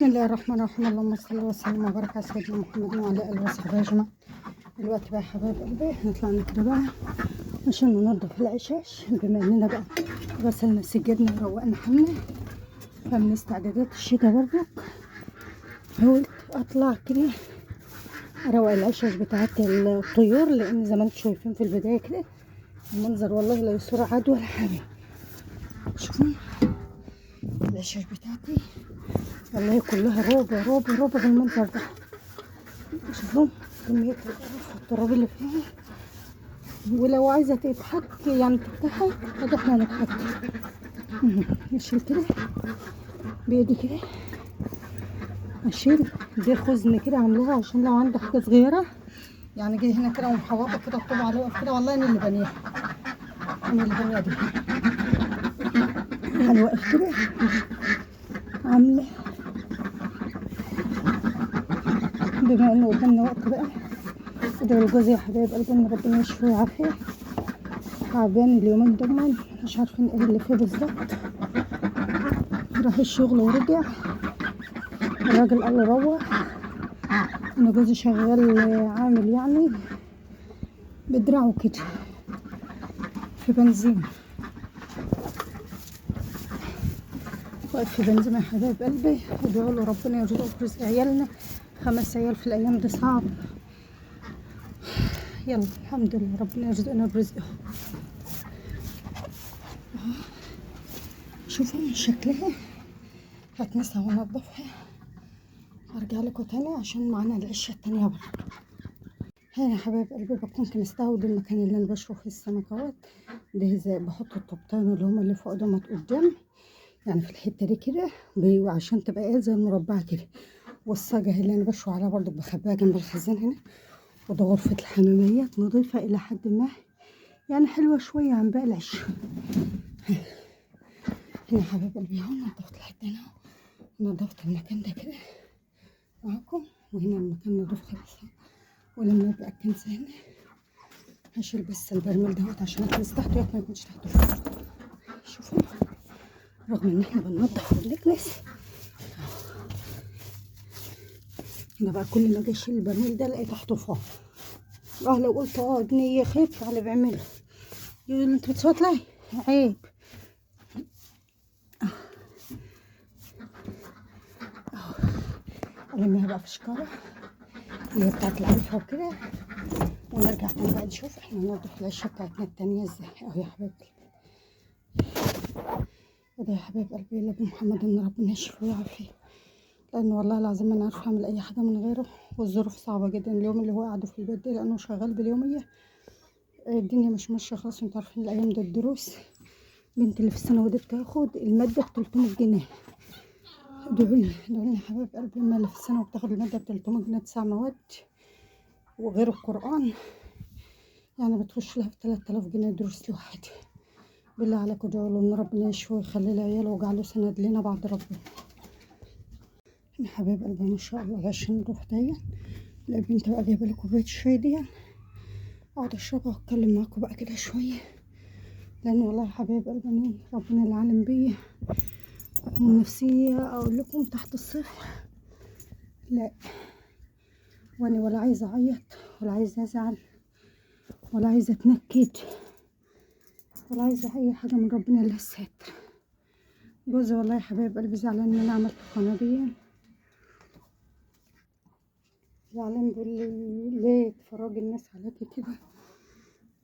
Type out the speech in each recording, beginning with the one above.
بسم الله الرحمن الرحيم. اللهم صل وسلم وبارك على سيدنا محمد وعلى اله وصحبه اجمعين. دلوقتي بقى يا حبايب قلبي هنطلع نكده بقى عشان ننضف العشاش، بما اننا بقى غسلنا سجادنا وروقنا حالنا، فمن استعدادات الشتاء برضو حاولت اطلع كده اروق العشاش بتاعت الطيور، لان زي ما انتم شايفين في البدايه كده المنظر والله لا يسر عدو ولا حاجه. شوفوا العشاش بتاعتي والله كلها روبة روبة روبة بالمنظر ده. شوفوا كمية القرف والتراب اللي فيها، ولو عايزة تتحك يعني تتحك ادي احنا هنتحك. اشيل كده بايدي كده، اشيل دي خزن كده عاملاها عشان لو عندي حاجة صغيرة يعني جاي هنا كده ومحوطة كده الطوب عليه واقف كده، والله انا اللي بنيها، انا اللي بنيها دي يعني واقف كده عاملة. بما انه قدامنا وقت بقى ادعوا لجوزي يا حبايب قلبي ان ربنا يشفيه ويعافيه، تعبان اليومين دول مش عارفين ايه اللي فيه بالظبط. راح الشغل ورجع، الراجل قال له روح. انا جوزي شغال عامل يعني بدراعه كده في بنزين، واقف في بنزين يا حبايب قلبي. ادعوا له ربنا يرزقه برزق عيالنا، 5 عيال في الايام دي صعب. يلا الحمد لله ربنا يرزقنا برزقه. شوفوا شكلها، هتمسها وانضفها هرجع لكم تاني عشان معانا العشة التانية برضه. هنا يا حبايب قلبي بكون كنستها، ودي المكان اللي انا بشرب فيه السمكوات. ده زي بحط الطبطان اللي هما اللي فوق دول قدام يعني في الحته دي كده، وعشان تبقى ايه زي المربعه كده. والصاجه اللي انا بشوي عليها برضه بخبيها جنب الخزان هنا. وده غرفه الحماميات نظيفه الى حد ما يعني حلوه شويه عن باقي العش. هنا يا حبايب قلبي اهو نضفت الحته هنا، نضفت المكان ده كده معاكم، وهنا المكان نضيف خالص. ولما يبقى الكنسه هنا هشيل بس البرميل دوت عشان اكنس تحته ما يكونش تحته فوق. شوفوا رغم ان احنا بننضف وبنكنس، هنا بقى كل ما اجي اشيل البرميل ده الاقي تحته فوق. لو قلت ابني خايف على بيعمله يقول انت بتصوت لي عيب. الميها بقى في شكاره اللي هي بتاعت العلفه وكده، ونرجع تاني بقى نشوف احنا ننضف العشه بتاعتنا التانيه ازاي. اهو يا حبايبي وده يا حبايب قلبي لابو محمد ان ربنا يشفيه ويعافيه، لان والله العظيم انا عارفه اعمل اي حاجه من غيره، والظروف صعبه جدا. اليوم اللي هو قاعده في البيت ده لانه شغال باليوميه، الدنيا مش ماشيه خالص. انتوا عارفين الايام ده الدروس، بنتي اللي في الثانوي دي بتاخد الماده ب300 جنيه. ادعولي ادعولي يا حبايب قلبي، اما اللي في الثانوي بتاخد الماده ب300 جنيه 9 مواد وغير القران، يعني بتخش لها في 3000 جنيه دروس لوحدها. بالله عليكم ادعوا له ان ربنا يشفيه ويخلي له عياله ويجعله سند لنا بعد ربنا. يا حبايب قلبي ما شاء الله عشان نروح دي البنت بقى جايبه لي كوبايه الشاي دي، اقعد اشربها واتكلم معاكم بقى كده شويه، لان والله يا حبايب قلبي ربنا اللي عالم بيا والنفسيه. اقول لكم تحت الصفر لا، وانا ولا عايزه اعيط ولا عايزه ازعل ولا عايزه اتنكد ولا عايزه اي حاجه من ربنا الا الستر. جوزي والله يا حبايب قلبي زعلان ان انا عملت القناه دي، زعلان بيقول لي ليه تفرجي الناس عليكي كده،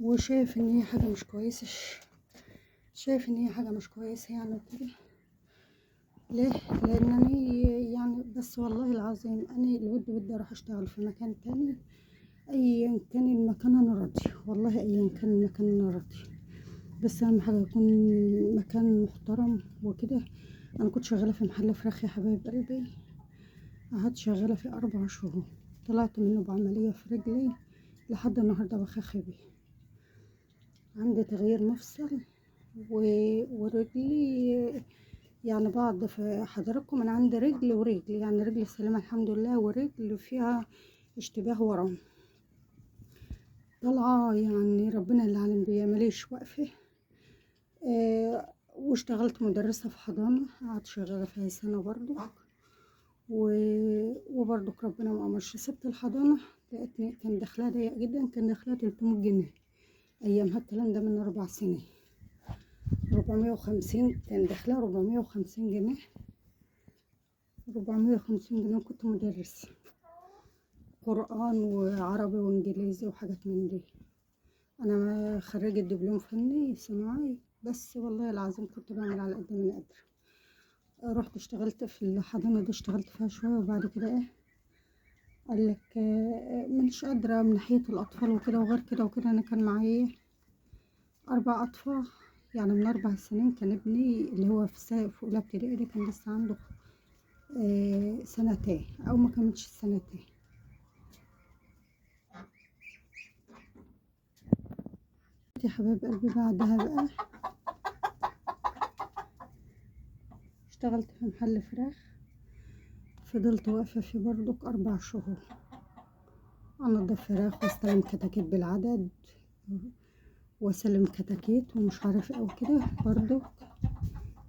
وشايف ان هي حاجه مش كويسه، شايف ان هي حاجه مش كويسه يعني وكده. ليه؟ لانني يعني بس والله العظيم انا الود بدي اروح اشتغل في مكان تاني ايا كان المكان انا راضي، والله ايا كان المكان انا راضي، بس اهم حاجه يكون مكان محترم وكده. انا كنت شغاله في محل فراخ يا حبايب قلبي، قعدت شغاله في 4 شهور، طلعت منه بعمليه في رجلي لحد النهارده بخخ بيه. عندي تغيير مفصل ورجلي يعني بعض في حضراتكم، انا عندي رجل ورجل، يعني رجل سليمه الحمد لله ورجل فيها اشتباه ورم طالعه، يعني ربنا اللي عالم بيا ماليش واقفه. واشتغلت مدرسه في حضانه، قعدت شغاله فيها سنه برضو، وبرضك ربنا ما أمرش، سبت الحضانة لقيتني كان دخلها ضيق جدا، كان دخلها 300 جنيه أيامها، الكلام ده من 4 سنين. 450 كان دخلها 450 جنيه، 450 جنيه. كنت مدرسة قرآن وعربي وإنجليزي وحاجات من دي. أنا خريجة دبلوم فني صناعي، بس والله العظيم كنت بعمل على قد ما أقدر. رحت اشتغلت في الحضانة دي، اشتغلت فيها شوية، وبعد كده ايه قالك مش قادرة من ناحية الأطفال وكده، وغير كده وكده أنا كان معايا 4 أطفال. يعني من 4 سنين كان ابني اللي هو في أولى ابتدائي ده كان لسه عنده سنتين أو ما كملش السنتين. يا حبايب قلبي بعدها بقى اشتغلت في محل فراخ، فضلت واقفة فيه برضك 4 شهور، أنضف فراخ واستلم كتاكيت بالعدد واسلم كتاكيت ومش عارف ايه وكده. برضو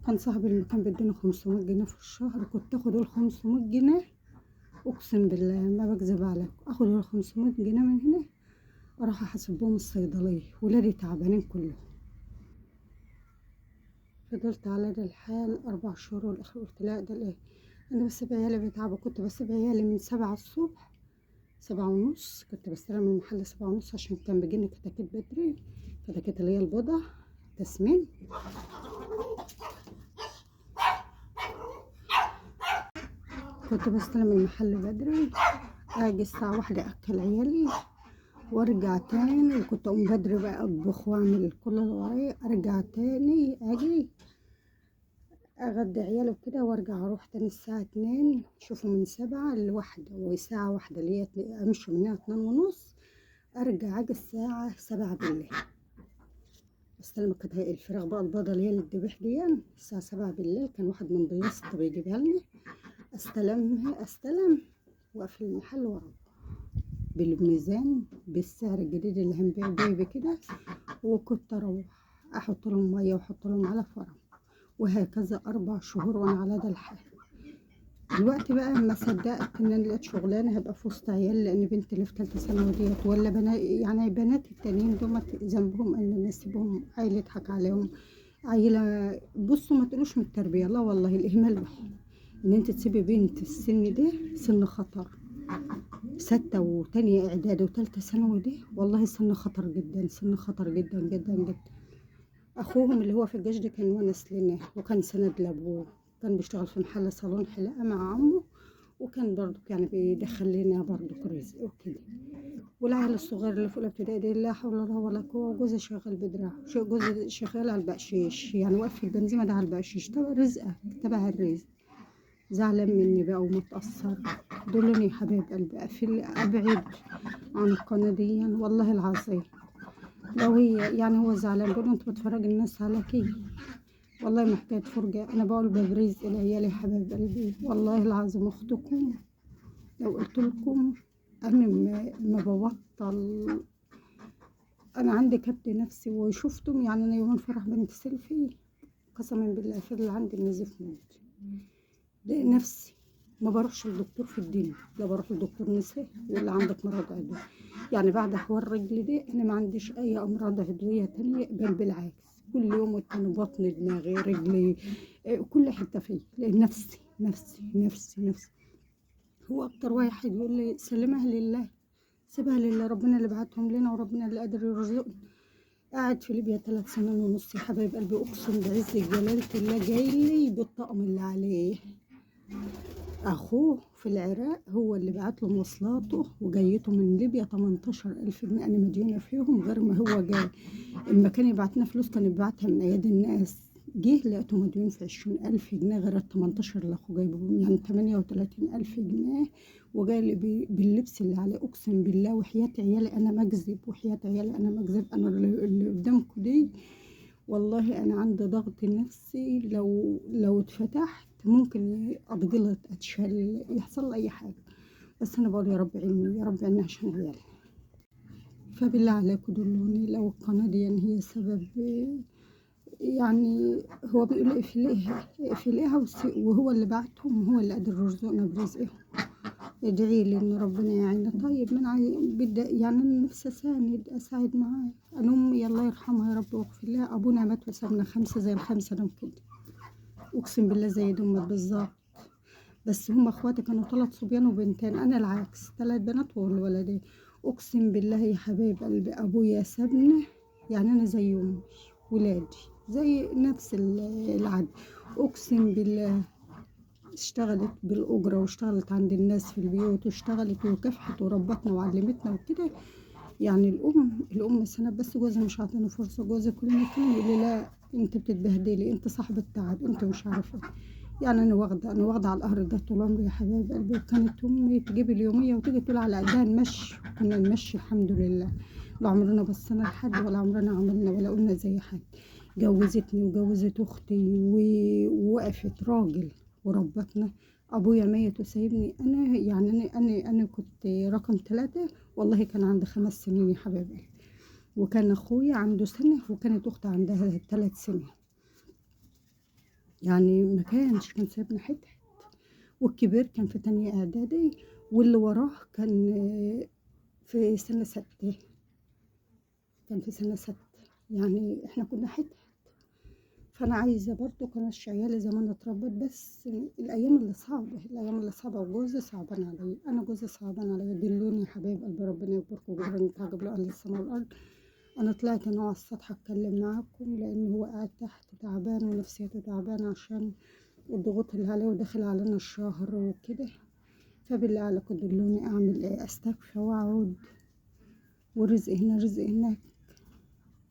كان صاحب المكان بيديني 500 جنيه في الشهر، كنت اخد ال500 جنيه، اقسم بالله ما بكذب عليك، اخد ال500 جنيه من هنا اروح احاسبهم الصيدليه، ولادي تعبانين كلهم. فضلت على ده الحال 4 شهور، والاخر قلت لا ده ايه، انا بسيب عيالي بيتعبوا. كنت بسيب عيالي من 7 الصبح، 7:30 كنت بستلم من المحل 7:30، عشان كان بيجيني كتاكيت بدري، كتاكيت اللي هي البيضة تسمين. كنت بستلم المحل بدري، اجي الساعة 1 اكل عيالي وارجع تاني، وكنت اقوم بدري بقى اطبخ واعمل كل اللي ورايا، ارجع تاني اجي اغدي عيالي وكده، وارجع اروح تاني الساعة 2. شوفوا من 7 ل1، وساعة واحدة اللي هي امشي منها 2:30، ارجع اجي الساعة 7 بالليل استلم الفراخ بقى البيضة اللي هي اللي الدبح دي. الساعة 7 بالليل كان واحد من ضيوفي بيجيبها لنا، استلم واقفل المحل واروح بالميزان بالسعر الجديد اللي هنبيع بيه بكده. وكنت اروح احط لهم ميه واحط لهم علف ورم، وهكذا 4 شهور وانا على ده الحال. دلوقتي بقى ما صدقت ان انا لقيت شغلانه هبقى في وسط عيال، لان بنتي اللي في ثالثه ثانوي ديت ولا بنات، يعني بنات التانيين دول ذنبهم ان نسيبهم عيل يضحك عليهم. عيله بصوا ما تقولوش من التربيه، لا والله الاهمال بقى ان انت تسيبي بنت في السن ده، سن خطر، 6 وتانية اعدادي وتالتة ثانوي دي، والله سن خطر جدا، سن خطر جدا جدا جدا. اخوهم اللي هو في الجيش ده كان ونس لنا، وكان سند لابوه، كان بيشتغل في محل صالون حلاقه مع عمه، وكان برضو يعني بيدخل لنا برضو رزق وكده. والعيال الصغير اللي في اولى ابتدائي دي لا حول الله ولا قوه. جوزي شغال بدراع، جوزي شغال على البقشيش، يعني واقف في البنزيمه ده على البقشيش، تبع رزقك تبع الرزق. زعلان مني بقى ومتأثر، دولني يا حبايب قلبي أقفل أبعد عن القناة دي والله العظيم. لو هي يعني هو زعلان بيقول انت بتفرج الناس عليكي، والله محتاج فرجة. أنا بقول ببريز العيال يا حبايب قلبي، والله العظيم أختكم لو قلت لكم أنا ما ببطل. أنا عندي كبت نفسي وشفتم، يعني أنا يوم فرح بنت سيلفي قسما بالله فضل عندي النزيف موت، ده نفسي. ما بروحش للدكتور في الدنيا، لا بروح للدكتور نساء يقول لي عندك مرض عضوي. يعني بعد حوار رجلي ده انا ما عنديش اي امراض عضويه تانية، بل بالعكس كل يوم والتاني بطني دماغي رجلي كل حته فيا، لان نفسي نفسي نفسي نفسي. هو اكتر واحد يقول لي سلمها لله، سيبها لله، ربنا اللي بعتهم لنا وربنا اللي قادر يرزقنا. قاعد في ليبيا 3 سنين ونص يا حبايب قلبي، اقسم بعز جلالة الله جاي لي بالطقم اللي عليه. اخوه في العراق هو اللي بعت له مواصلاته وجيته من ليبيا 18,000 جنيه، انا مديونه فيهم غير ما هو جاي. اما كان يبعتنا فلوس كان يبعتها من ايادي الناس، جه لقيته مديون في 20,000 جنيه غير ال18 اللي اخوه جايبهم، يعني 38,000 جنيه. وجاي لي باللبس اللي عليه، اقسم بالله وحياة عيالي انا ما اكذب، وحياة عيالي انا ما اكذب. انا اللي قدامكم دي والله انا عندي ضغط نفسي، لو اتفتحت ممكن اتجلط اتشل يحصل لي اي حاجه. بس انا بقول يا رب عيني، يا رب عيني عشان عيالي. فبالله عليكم دلوني لو القناه دي يعني هي سبب يعني هو بيقول اقفليها وهو اللي بعتهم وهو اللي قادر يرزقنا برزقهم. ادعي لي ان ربنا يعيننا. طيب من بدي يعني انا نفسي اساعد معاه. انا امي الله يرحمها يا رب واغفر لها، ابونا مات وسابنا 5 زي ال5 دول كده، اقسم بالله زي دول بالظبط. بس هم اخواتي كانوا 3 صبيان وبنتين، انا العكس 3 بنات والولدين. اقسم بالله يا حبايب قلبي ابويا سابنا، يعني انا زي امي، ولادي زي نفس العد. اقسم بالله اشتغلت بالأجرة واشتغلت عند الناس في البيوت واشتغلت وكافحت وربتنا وعلمتنا وكده. يعني الأم سنة، بس جوزها مش عاطيني فرصة. جوزي كل ما يكلمني يقول لي لا انت بتتبهدلي، انت صاحبة تعب، انت مش عارفة. يعني انا واخدة على القهر ده طول عمري يا حبايب قلبي. كانت امي تجيب اليومية وتيجي تقول على ايديها نمشي، كنا نمشي الحمد لله. لا عمرنا بصينا لحد ولا عمرنا عملنا ولا قلنا زي حد. جوزتني وجوزت اختي ووقفت راجل وربتنا. ابويا ميت وسايبني انا، يعني انا كنت رقم 3. والله كان عندي 5 سنين يا حبايبي، وكان اخويا عنده سنة وكانت اختي عندها 3 سنين. يعني ما كان سايبنا حتة. والكبير كان في تانية اعدادي، واللي وراه كان في سنة 6. كان في سنة 6. يعني احنا كنا حتة. فانا عايزه برضو كانش عيالي زمان اتربت، بس الايام اللي صعبه وجوزي صعبان عليا. انا جوزي صعبان عليا. دلوني يا حبايب قلبي ربنا يكبركم وجبرني تعجب له اهل السماء والارض. انا طلعت انا على السطح اتكلم معاكم لان هو قاعد تحت تعبان ونفسيته تعبان عشان الضغوط اللي عليه، وداخل علينا الشهر وكده. فبالله عليكم دلوني اعمل ايه، استكفى واقعد ورزق هنا رزق هناك؟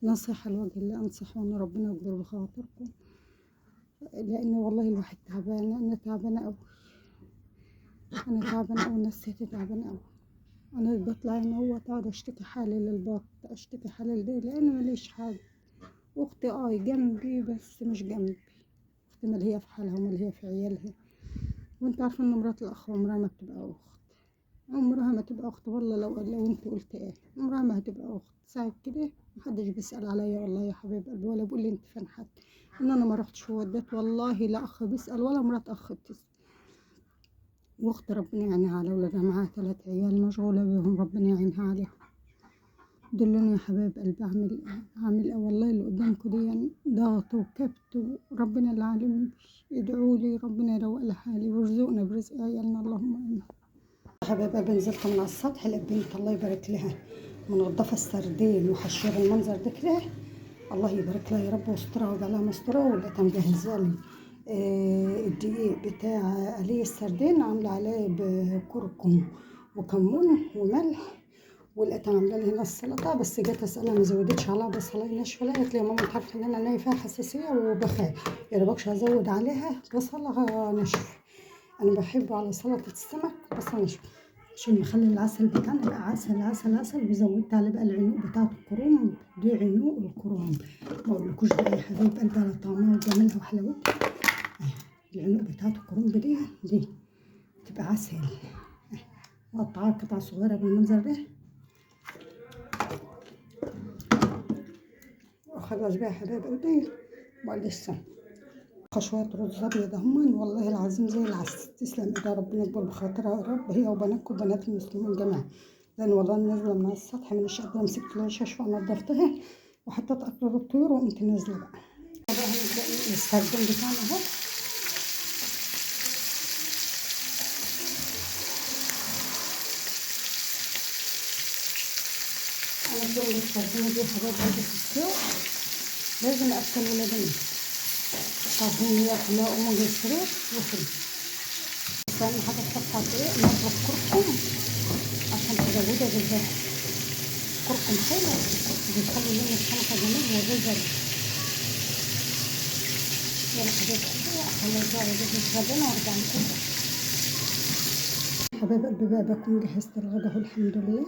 نصيحة لوجه الله انصح وان ربنا يكبر بخاطركم، لان والله الواحد تعبان. انا تعبانه قوي. نفسيتي تعبانه قوي. انا بطلع هنا هو اقعد اشتكي حالي للبط، اشتكي حالي لده، لان ماليش حد. اختي جنبي بس مش جنبي. اختي مال هي في حالها ومال هي في عيالها. وانت عارفه ان مرات الاخ عمرها ما بتبقى اخت. عمرها ما تبقى اخت والله. لو انت قلت ايه عمرها ما هتبقى اخت. ساعة كده محدش بيسأل عليا والله يا حبيب قلبي، ولا بيقول لي انت فين حد. ان انا ما رحتش ووديت والله، لا اخ بيسأل ولا مرات اخ بتسأل. واخت ربنا يعينها على ولادها، معاها 3 عيال مشغولة بيهم، ربنا يعينها عليهم. دلوني يا حبايب قلبي اعمل ايه والله. اللي قدامكم دي يعني ضغط وكبت، وربنا اللي عليهم. ادعوا لي ربنا يروق لي حالي ويرزقنا برزق عيالنا اللهم امين. حبايب قلبي نزلت من على السطح لقيت بنت الله يبارك لها منظفة السردين وحشية المنظر ده كده. الله يبارك لها يا رب ويسترها ويجعلها مستورة. ولقيتها مجهزة لي الدقيق بتاع قلي السردين، عاملة عليه بكركم وكمون وملح. ولقيتها عاملة لي هنا السلطة، بس جيت اسألها ما زودتش عليها بصلاية ناشفة. قالت لي يا ماما انت عارفة ان انا فيها حساسية وبخاف، يا ربكش هزود عليها بصلة ناشفة. انا بحبه على سلطة السمك بصلة ناشفة، عشان نخلي العسل بتاعنا بقى عسل عسل عسل. وزودت عليه بقى العنق بتاعت الكرنب. دي عنق الكرنب، ما اقولكوش بقى يا حبايب قلبي على طعمها وجمالها وحلاوتها. العنق بتاعت الكرنب دي تبقى عسل. مقطعاها قطع صغيرة بالمنظر ده. وخلاص بقى يا حبايب قلبي بقى لسه شوية رز أبيض أهمن والله العظيم زي العسل. تسلم إيدها ربنا يكبر بخاطرها يا رب، هي وبناتكم وبنات المسلمين جميعا. لأن والله نازلة من على السطح مش قادرة، مسكت الشاش ونضفتها وحطيت أكل الطيور وقمت نازلة بقى. بقى هنبدأ السردين بتاعنا أهو. أنا كل السردين دي حاجات عندي في السوق لازم أكل ولادي. عشان ياكلوا أمي الفراخ وكده. بس أهم حاجة تحط على نضرب كركم عشان تزودها بالزيت. كركم حلو بيخلي لون السمكة جميل والرز. يلا حبايب قلبي عشان نرجع لجهز غدانا وارجع لكم. حبايب قلبي بقى بكون جهزت الغدا اهو الحمد لله.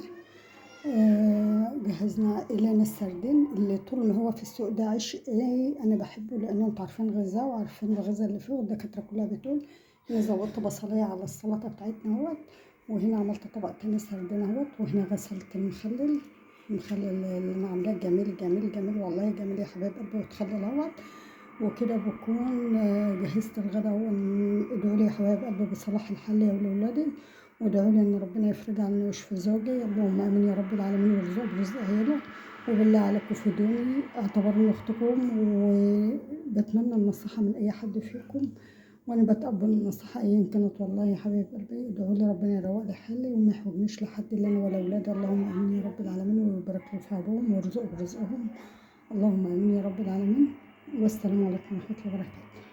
جهزنا إلينا السردين اللي طول ما هو في السوق ده عيش انا بحبه، لانه انتوا عارفين غذاء وعارفين الغذاء اللي فيه، والدكاتره كلها بتقول. هنا زودت بصليه على السلطه بتاعتنا اهوت، وهنا عملت طبق تاني سردين اهوت، وهنا غسلت المخلل المخلل اللي انا عاملاه جميل جميل جميل، والله جميل يا حبايب قلبي. وتخلي الاول وكده بكون جهزت الغدا. وادعوا لي يا حبايب قلبي بصلاح الحال يا ولادي، وادعوا لي ان ربنا يفرج عني ويشفي زوجي، اللهم امين يا رب العالمين، ويرزقه برزق عياله. وبالله عليكم فدوني، اعتبروني اختكم، وبتمنى النصيحة من اي حد فيكم، وانا بتقبل النصيحة ايا كانت. والله يا حبايب قلبي ادعوا لي ربنا يروق لي حالي وما يحوجنيش لحد، الا انا ولا اولادي، اللهم امين يا رب العالمين، ويبارك لي في عمرهم ويرزقه برزقهم، اللهم امين يا رب العالمين. والسلام عليكم ورحمة الله وبركاته.